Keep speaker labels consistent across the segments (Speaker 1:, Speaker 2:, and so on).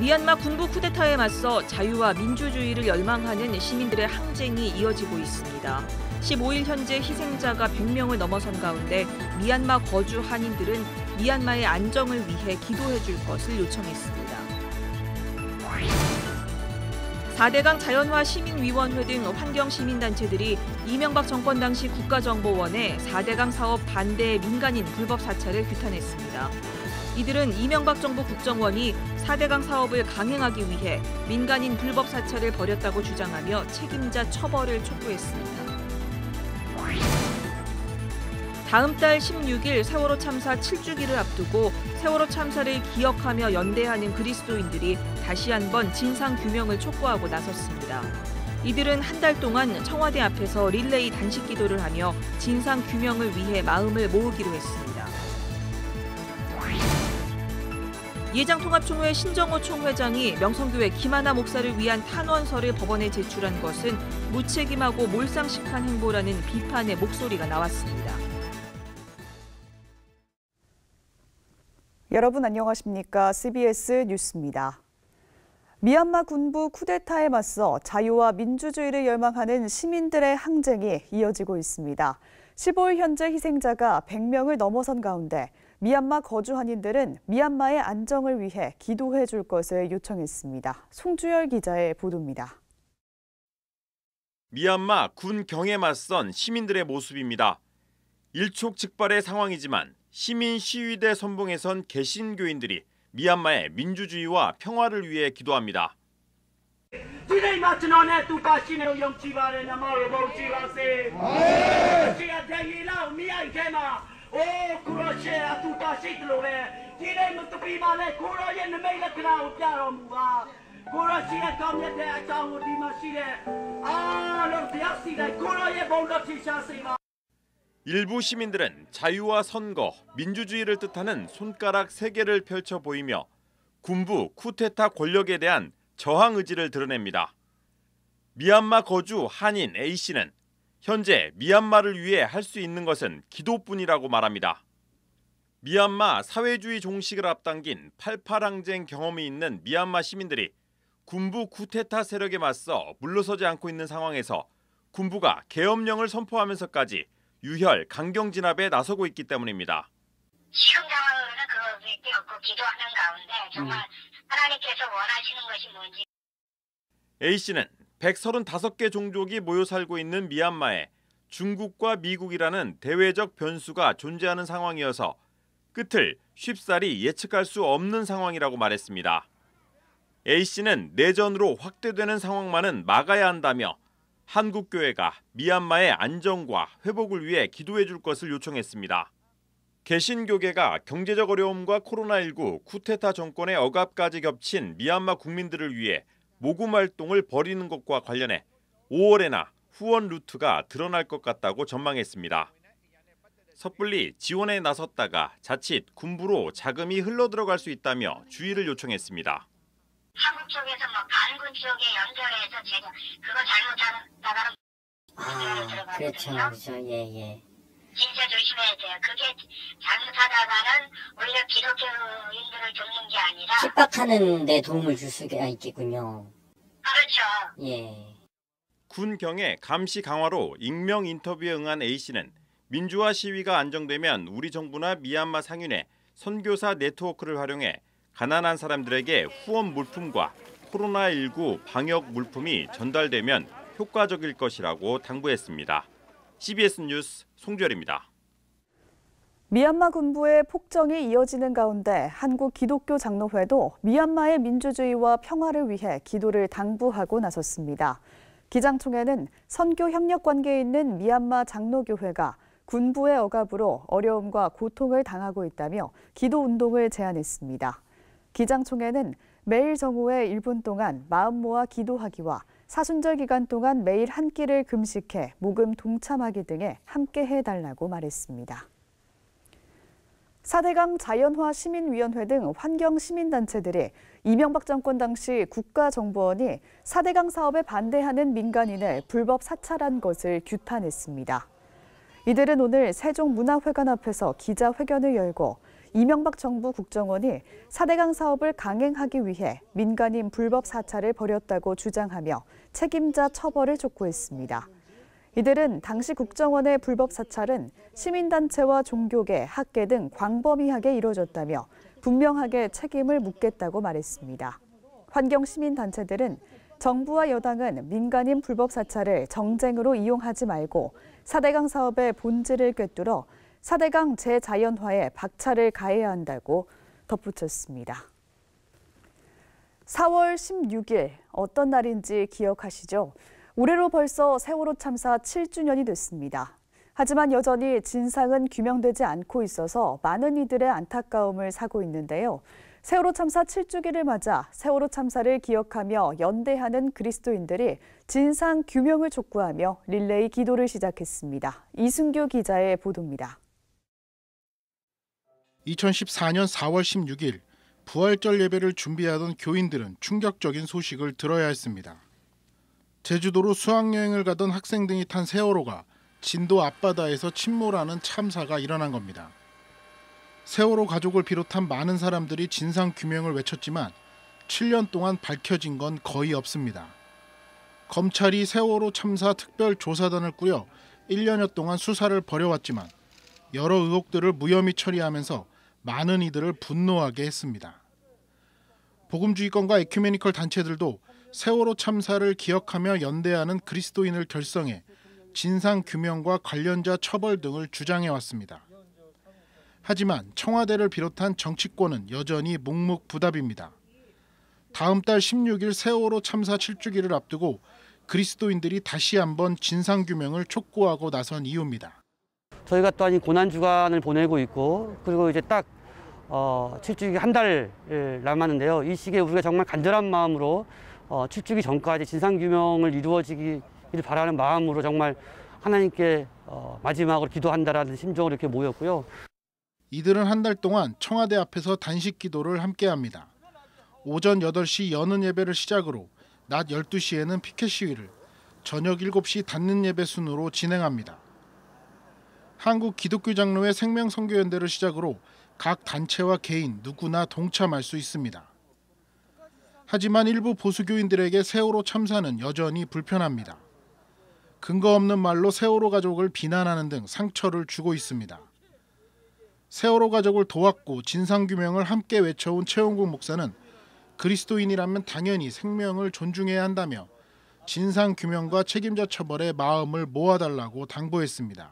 Speaker 1: 미얀마 군부 쿠데타에 맞서 자유와 민주주의를 열망하는 시민들의 항쟁이 이어지고 있습니다. 15일 현재 희생자가 100명을 넘어선 가운데 미얀마 거주 한인들은 미얀마의 안정을 위해 기도해 줄 것을 요청했습니다. 4대강 자연화 시민위원회 등 환경시민단체들이 이명박 정권 당시 국가정보원의 4대강 사업 반대 민간인 불법 사찰을 규탄했습니다. 이들은 이명박 정부 국정원이 4대강 사업을 강행하기 위해 민간인 불법 사찰을 벌였다고 주장하며 책임자 처벌을 촉구했습니다. 다음 달 16일 세월호 참사 7주기를 앞두고 세월호 참사를 기억하며 연대하는 그리스도인들이 다시 한번 진상규명을 촉구하고 나섰습니다. 이들은 한 달 동안 청와대 앞에서 릴레이 단식 기도를 하며 진상규명을 위해 마음을 모으기로 했습니다. 예장통합총회 신정호 총회장이 명성교회 김하나 목사를 위한 탄원서를 법원에 제출한 것은 무책임하고 몰상식한 행보라는 비판의 목소리가 나왔습니다.
Speaker 2: 여러분 안녕하십니까? CBS 뉴스입니다. 미얀마 군부 쿠데타에 맞서 자유와 민주주의를 열망하는 시민들의 항쟁이 이어지고 있습니다. 15일 현재 희생자가 100명을 넘어선 가운데 미얀마 거주 한인들은 미얀마의 안정을 위해 기도해 줄 것을 요청했습니다. 송주열 기자의 보도입니다.
Speaker 3: 미얀마 군 경에 맞선 시민들의 모습입니다. 일촉즉발의 상황이지만 시민 시위대 선봉에 선 개신교인들이 미얀마의 민주주의와 평화를 위해 기도합니다. 일부 시민들은 자유와 선거, 민주주의를 뜻하는 손가락 3개를 펼쳐 보이며 군부 쿠데타 권력에 대한 저항 의지를 드러냅니다. 미얀마 거주 한인 A씨는 현재 미얀마를 위해 할 수 있는 것은 기도뿐이라고 말합니다. 미얀마 사회주의 종식을 앞당긴 88 항쟁 경험이 있는 미얀마 시민들이 군부 쿠데타 세력에 맞서 물러서지 않고 있는 상황에서 군부가 계엄령을 선포하면서까지 유혈, 강경 진압에 나서고 있기 때문입니다.
Speaker 4: 지금 상황으로는 그거밖에 없고 기도하는 가운데 정말 하나님께서 원하시는 것이 뭔지.
Speaker 3: A씨는 135개 종족이 모여 살고 있는 미얀마에 중국과 미국이라는 대외적 변수가 존재하는 상황이어서 끝을 쉽사리 예측할 수 없는 상황이라고 말했습니다. A씨는 내전으로 확대되는 상황만은 막아야 한다며 한국교회가 미얀마의 안정과 회복을 위해 기도해 줄 것을 요청했습니다. 개신교계가 경제적 어려움과 코로나19 쿠데타 정권의 억압까지 겹친 미얀마 국민들을 위해 모금 활동을 벌이는 것과 관련해 5월에나 후원 루트가 드러날 것 같다고 전망했습니다. 섣불리 지원에 나섰다가 자칫 군부로 자금이 흘러들어갈 수 있다며 주의를 요청했습니다.
Speaker 4: 한국 쪽에서 반군 쪽에 연결해서 제가 그거 잘못하다가는
Speaker 5: 그렇죠. 예.
Speaker 4: 진짜 조심해야 돼요. 그게 잘못하다가는 오히려 기독교인들을 돕는 게 아니라
Speaker 5: 핍박하는 데 도움을 줄 수가 있겠군요.
Speaker 4: 그렇죠.
Speaker 5: 예.
Speaker 3: 군경의 감시 강화로 익명 인터뷰에 응한 A씨는 민주화 시위가 안정되면 우리 정부나 미얀마 상인회, 선교사 네트워크를 활용해 가난한 사람들에게 후원 물품과 코로나19 방역 물품이 전달되면 효과적일 것이라고 당부했습니다. CBS 뉴스 송주열입니다.
Speaker 2: 미얀마 군부의 폭정이 이어지는 가운데 한국기독교장로회도 미얀마의 민주주의와 평화를 위해 기도를 당부하고 나섰습니다. 기장총회는 선교 협력 관계에 있는 미얀마 장로교회가 군부의 억압으로 어려움과 고통을 당하고 있다며 기도 운동을 제안했습니다. 기장총회는 매일 정오에 1분 동안 마음 모아 기도하기와 사순절 기간 동안 매일 한 끼를 금식해 모금 동참하기 등에 함께 해달라고 말했습니다. 4대강 자연화 시민위원회 등 환경시민단체들이 이명박 정권 당시 국가정보원이 4대강 사업에 반대하는 민간인을 불법 사찰한 것을 규탄했습니다. 이들은 오늘 세종문화회관 앞에서 기자회견을 열고 이명박 정부 국정원이 4대강 사업을 강행하기 위해 민간인 불법 사찰을 벌였다고 주장하며 책임자 처벌을 촉구했습니다. 이들은 당시 국정원의 불법 사찰은 시민단체와 종교계, 학계 등 광범위하게 이루어졌다며 분명하게 책임을 묻겠다고 말했습니다. 환경시민단체들은 정부와 여당은 민간인 불법 사찰을 정쟁으로 이용하지 말고 4대강 사업의 본질을 꿰뚫어 4대강 재자연화에 박차를 가해야 한다고 덧붙였습니다. 4월 16일 어떤 날인지 기억하시죠? 올해로 벌써 세월호 참사 7주년이 됐습니다. 하지만 여전히 진상은 규명되지 않고 있어서 많은 이들의 안타까움을 사고 있는데요. 세월호 참사 7주기를 맞아 세월호 참사를 기억하며 연대하는 그리스도인들이 진상 규명을 촉구하며 릴레이 기도를 시작했습니다. 이승규 기자의 보도입니다.
Speaker 6: 2014년 4월 16일 부활절 예배를 준비하던 교인들은 충격적인 소식을 들어야 했습니다. 제주도로 수학여행을 가던 학생 등이 탄 세월호가 진도 앞바다에서 침몰하는 참사가 일어난 겁니다. 세월호 가족을 비롯한 많은 사람들이 진상규명을 외쳤지만 7년 동안 밝혀진 건 거의 없습니다. 검찰이 세월호 참사 특별조사단을 꾸려 1년여 동안 수사를 벌여왔지만 여러 의혹들을 무혐의 처리하면서 많은 이들을 분노하게 했습니다. 복음주의권과 에큐메니컬 단체들도 세월호 참사를 기억하며 연대하는 그리스도인을 결성해 진상규명과 관련자 처벌 등을 주장해왔습니다. 하지만 청와대를 비롯한 정치권은 여전히 묵묵부답입니다. 다음 달 16일 세월호 참사 7주기를 앞두고 그리스도인들이 다시 한번 진상규명을 촉구하고 나선 이유입니다.
Speaker 7: 저희가 또한 이 고난주간을 보내고 있고 그리고 이제 딱 7주기 한 달 남았는데요. 이 시기에 우리가 정말 간절한 마음으로 7주기 전까지 진상규명을 이루어지기를 바라는 마음으로 정말 하나님께 마지막으로 기도한다라는 심정으로 이렇게 모였고요.
Speaker 6: 이들은 한 달 동안 청와대 앞에서 단식 기도를 함께합니다. 오전 8시 여는 예배를 시작으로 낮 12시에는 피켓 시위를, 저녁 7시 닫는 예배 순으로 진행합니다. 한국 기독교 장로회 생명선교연대를 시작으로 각 단체와 개인 누구나 동참할 수 있습니다. 하지만 일부 보수교인들에게 세월호 참사는 여전히 불편합니다. 근거 없는 말로 세월호 가족을 비난하는 등 상처를 주고 있습니다. 세월호 가족을 도왔고 진상규명을 함께 외쳐온 최홍국 목사는 그리스도인이라면 당연히 생명을 존중해야 한다며 진상규명과 책임자 처벌에 마음을 모아달라고 당부했습니다.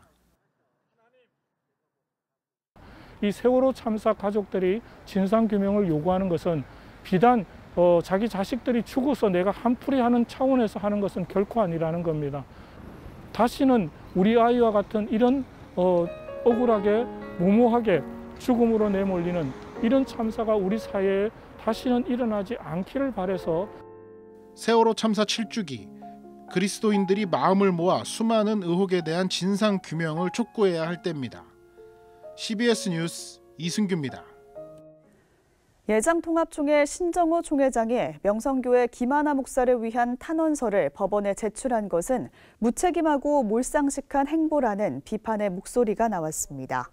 Speaker 8: 이 세월호 참사 가족들이 진상규명을 요구하는 것은 비단 자기 자식들이 죽어서 내가 한풀이하는 차원에서 하는 것은 결코 아니라는 겁니다. 다시는 우리 아이와 같은 이런 억울하게 무모하게 죽음으로 내몰리는 이런 참사가 우리 사회에 다시는 일어나지 않기를 바라서
Speaker 6: 세월호 참사 7주기, 그리스도인들이 마음을 모아 수많은 의혹에 대한 진상규명을 촉구해야 할 때입니다. CBS 뉴스 이승규입니다.
Speaker 2: 예장통합총회 신정호 총회장이 명성교회 김하나 목사를 위한 탄원서를 법원에 제출한 것은 무책임하고 몰상식한 행보라는 비판의 목소리가 나왔습니다.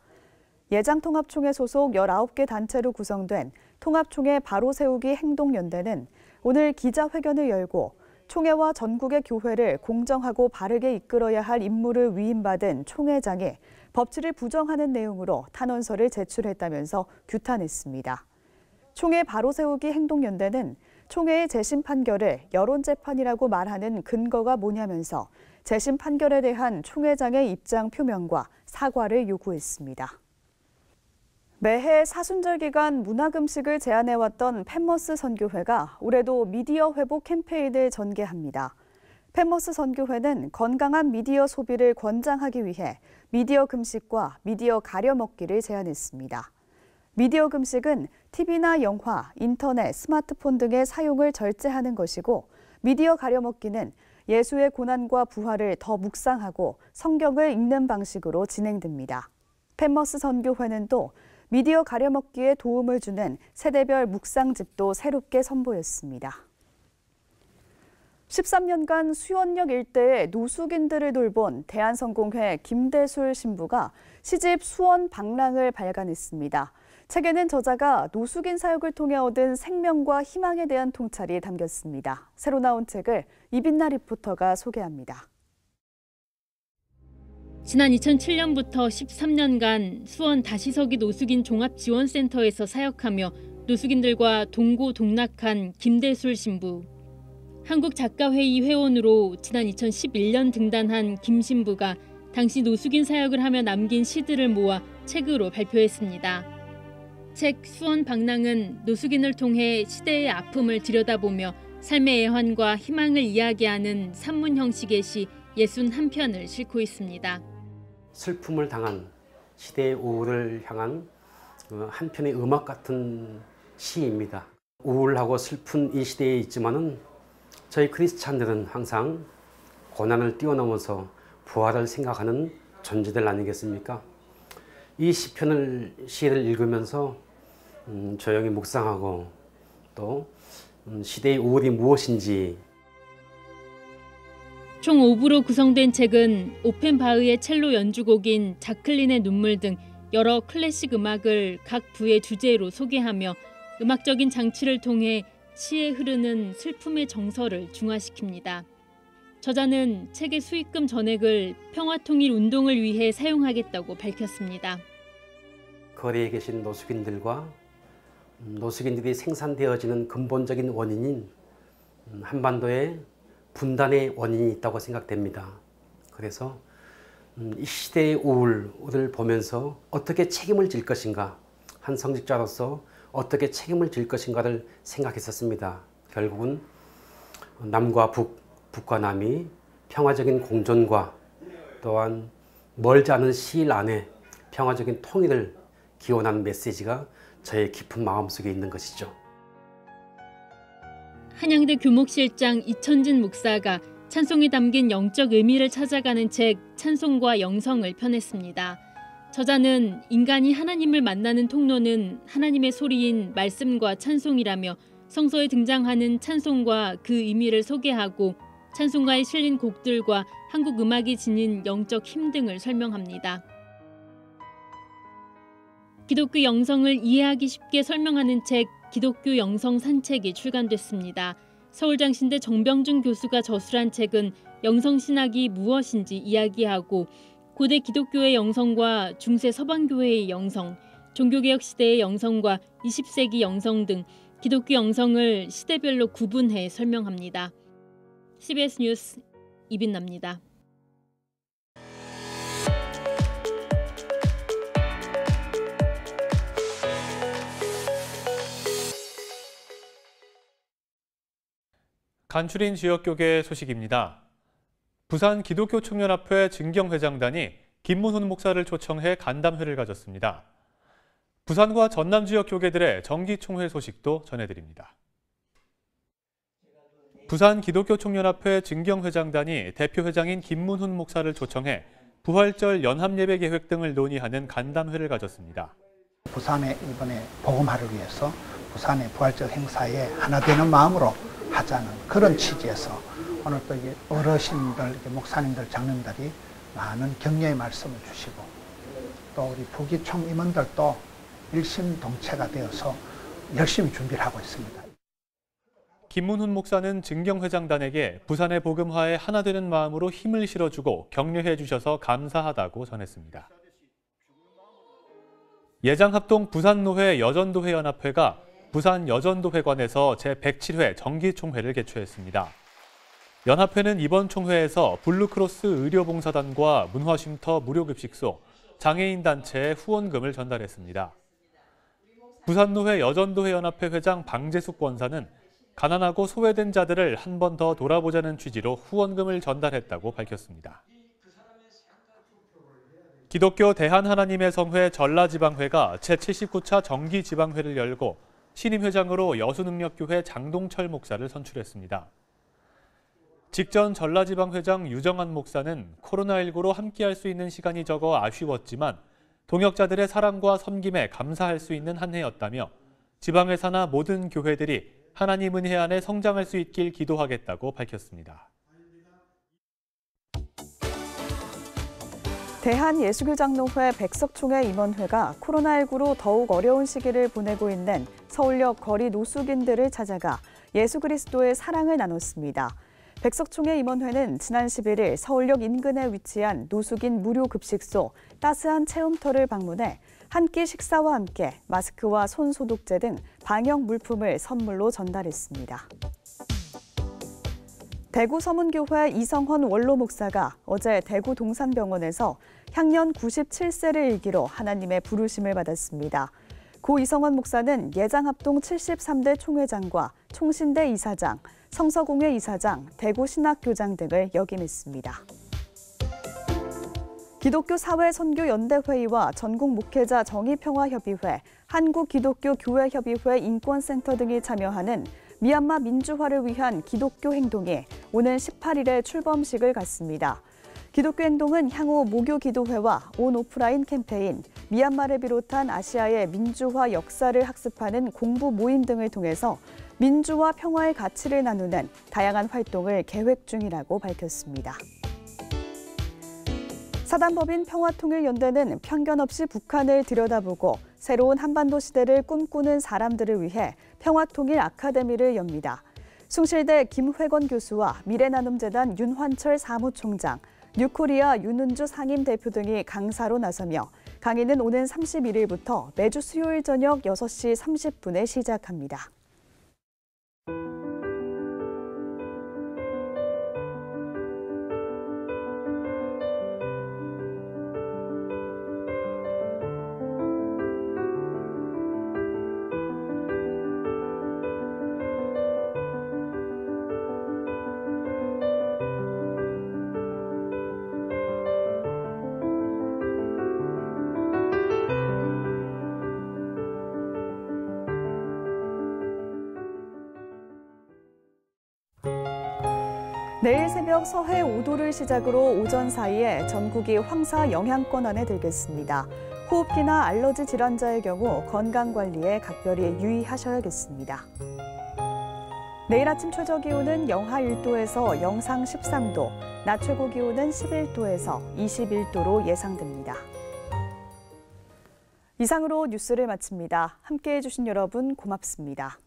Speaker 2: 예장통합총회 소속 19개 단체로 구성된 통합총회 바로세우기 행동연대는 오늘 기자회견을 열고 총회와 전국의 교회를 공정하고 바르게 이끌어야 할 임무를 위임받은 총회장이 법치를 부정하는 내용으로 탄원서를 제출했다면서 규탄했습니다. 총회 바로세우기 행동연대는 총회의 재심 판결을 여론재판이라고 말하는 근거가 뭐냐면서 재심 판결에 대한 총회장의 입장 표명과 사과를 요구했습니다. 매해 사순절 기간 문화금식을 제안해왔던 펜머스 선교회가 올해도 미디어 회복 캠페인을 전개합니다. 펜머스 선교회는 건강한 미디어 소비를 권장하기 위해 미디어 금식과 미디어 가려먹기를 제안했습니다. 미디어 금식은 TV나 영화, 인터넷, 스마트폰 등의 사용을 절제하는 것이고 미디어 가려먹기는 예수의 고난과 부활을 더 묵상하고 성경을 읽는 방식으로 진행됩니다. 펜머스 선교회는 또 미디어 가려먹기에 도움을 주는 세대별 묵상집도 새롭게 선보였습니다. 13년간 수원역 일대의 노숙인들을 돌본 대한성공회 김대술 신부가 시집 수원 방랑을 발간했습니다. 책에는 저자가 노숙인 사역을 통해 얻은 생명과 희망에 대한 통찰이 담겼습니다. 새로 나온 책을 이빈나 리포터가 소개합니다.
Speaker 9: 지난 2007년부터 13년간 수원 다시서기 노숙인 종합지원센터에서 사역하며 노숙인들과 동고동락한 김대술 신부. 한국작가회의 회원으로 지난 2011년 등단한 김 신부가 당시 노숙인 사역을 하며 남긴 시들을 모아 책으로 발표했습니다. 책 수원 방랑은 노숙인을 통해 시대의 아픔을 들여다보며 삶의 애환과 희망을 이야기하는 산문 형식의 시 61편을 싣고 있습니다.
Speaker 10: 슬픔을 당한 시대의 우울을 향한 한 편의 음악 같은 시입니다. 우울하고 슬픈 이 시대에 있지만은 저희 크리스찬들은 항상 고난을 뛰어넘어서 부활을 생각하는 존재들 아니겠습니까? 이 시를 읽으면서 조용히 묵상하고 또 시대의 우울이 무엇인지.
Speaker 9: 총 5부로 구성된 책은 오펜바흐의 첼로 연주곡인 자클린의 눈물 등 여러 클래식 음악을 각 부의 주제로 소개하며 음악적인 장치를 통해 시에 흐르는 슬픔의 정서를 중화시킵니다. 저자는 책의 수익금 전액을 평화통일운동을 위해 사용하겠다고 밝혔습니다.
Speaker 10: 거리에 계신 노숙인들과 노숙인들이 생산되어지는 근본적인 원인인 한반도의 분단의 원인이 있다고 생각됩니다. 그래서 이 시대의 우울을 보면서 어떻게 책임을 질 것인가, 한 성직자로서 어떻게 책임을 질 것인가를 생각했었습니다. 결국은 남과 북, 북과 남이 평화적인 공존과 또한 멀지 않은 시일 안에 평화적인 통일을 기원하는 메시지가 저의 깊은 마음속에 있는 것이죠.
Speaker 9: 한양대 교목실장 이천진 목사가 찬송이 담긴 영적 의미를 찾아가는 책 찬송과 영성을 펴냈습니다. 저자는 인간이 하나님을 만나는 통로는 하나님의 소리인 말씀과 찬송이라며 성서에 등장하는 찬송과 그 의미를 소개하고 찬송가에 실린 곡들과 한국 음악이 지닌 영적 힘 등을 설명합니다. 기독교 영성을 이해하기 쉽게 설명하는 책 기독교 영성 산책이 출간됐습니다. 서울장신대 정병준 교수가 저술한 책은 영성신학이 무엇인지 이야기하고 고대 기독교의 영성과 중세 서방교회의 영성, 종교개혁 시대의 영성과 20세기 영성 등 기독교 영성을 시대별로 구분해 설명합니다. CBS 뉴스 이빈나입니다.
Speaker 11: 간추린 지역교계 소식입니다. 부산 기독교 청년합회 증경회장단이 김문훈 목사를 초청해 간담회를 가졌습니다. 부산과 전남 지역 교계들의 정기총회 소식도 전해드립니다. 부산 기독교 청년합회 증경회장단이 대표회장인 김문훈 목사를 초청해 부활절 연합예배 계획 등을 논의하는 간담회를 가졌습니다.
Speaker 12: 부산의 이번에 복음화를 위해서 부산의 부활절 행사에 하나 되는 마음으로 하자는 그런 취지에서 오늘 또 이게 어르신들, 목사님들, 장로님들이 많은 격려의 말씀을 주시고 또 우리 부기총 임원들도 일심동체가 되어서 열심히 준비를 하고 있습니다.
Speaker 11: 김문훈 목사는 증경회장단에게 부산의 복음화에 하나 되는 마음으로 힘을 실어주고 격려해 주셔서 감사하다고 전했습니다. 예장합동 부산노회 여전도회 연합회가 부산 여전도회관에서 제107회 정기총회를 개최했습니다. 연합회는 이번 총회에서 블루크로스 의료봉사단과 문화쉼터 무료급식소, 장애인단체에 후원금을 전달했습니다. 부산노회 여전도회 연합회 회장 방재숙 권사는 가난하고 소외된 자들을 한 번 더 돌아보자는 취지로 후원금을 전달했다고 밝혔습니다. 기독교 대한하나님의 성회 전라지방회가 제79차 정기지방회를 열고 신임 회장으로 여수능력교회 장동철 목사를 선출했습니다. 직전 전라지방회장 유정한 목사는 코로나19로 함께할 수 있는 시간이 적어 아쉬웠지만 동역자들의 사랑과 섬김에 감사할 수 있는 한 해였다며 지방에 사나 모든 교회들이 하나님 은혜 안에 성장할 수 있길 기도하겠다고 밝혔습니다.
Speaker 2: 대한예수교장로회 백석총회 임원회가 코로나19로 더욱 어려운 시기를 보내고 있는 서울역 거리 노숙인들을 찾아가 예수 그리스도의 사랑을 나눴습니다. 백석총회 임원회는 지난 11일 서울역 인근에 위치한 노숙인 무료 급식소 따스한 체험터를 방문해 한 끼 식사와 함께 마스크와 손 소독제 등 방역 물품을 선물로 전달했습니다. 대구 서문교회 이성헌 원로 목사가 어제 대구 동산병원에서 향년 97세를 일기로 하나님의 부르심을 받았습니다. 고 이성헌 목사는 예장합동 73대 총회장과 총신대 이사장, 성서공회 이사장, 대구신학교장 등을 역임했습니다. 기독교 사회선교연대회의와 전국목회자 정의평화협의회, 한국기독교교회협의회 인권센터 등이 참여하는 미얀마 민주화를 위한 기독교 행동이 오는 18일에 출범식을 갖습니다. 기독교 행동은 향후 모교 기도회와 온 오프라인 캠페인, 미얀마를 비롯한 아시아의 민주화 역사를 학습하는 공부 모임 등을 통해서 민주화 평화의 가치를 나누는 다양한 활동을 계획 중이라고 밝혔습니다. 사단법인 평화통일연대는 편견 없이 북한을 들여다보고 새로운 한반도 시대를 꿈꾸는 사람들을 위해 평화통일 아카데미를 엽니다. 숭실대 김회건 교수와 미래나눔재단 윤환철 사무총장, 뉴코리아 윤은주 상임대표 등이 강사로 나서며 강의는 오는 31일부터 매주 수요일 저녁 6시 30분에 시작합니다. 내일 새벽 서해 5도를 시작으로 오전 사이에 전국이 황사 영향권 안에 들겠습니다. 호흡기나 알러지 질환자의 경우 건강관리에 각별히 유의하셔야겠습니다. 내일 아침 최저기온은 영하 1도에서 영상 13도, 낮 최고기온은 11도에서 21도로 예상됩니다. 이상으로 뉴스를 마칩니다. 함께해 주신 여러분 고맙습니다.